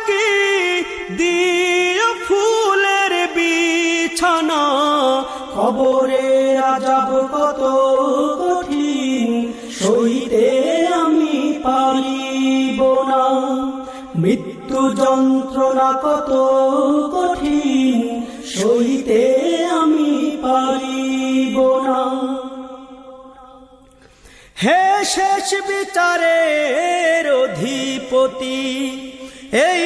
কি দিও ফুলের বিছানা, কবরে আযাব কত কঠিন সইতে আমি পারিব না। মৃত্যু যন্ত্রণা কত কঠিন সইতে আমি পারিব না। হে শেষ বিচারের অধিপতি, এই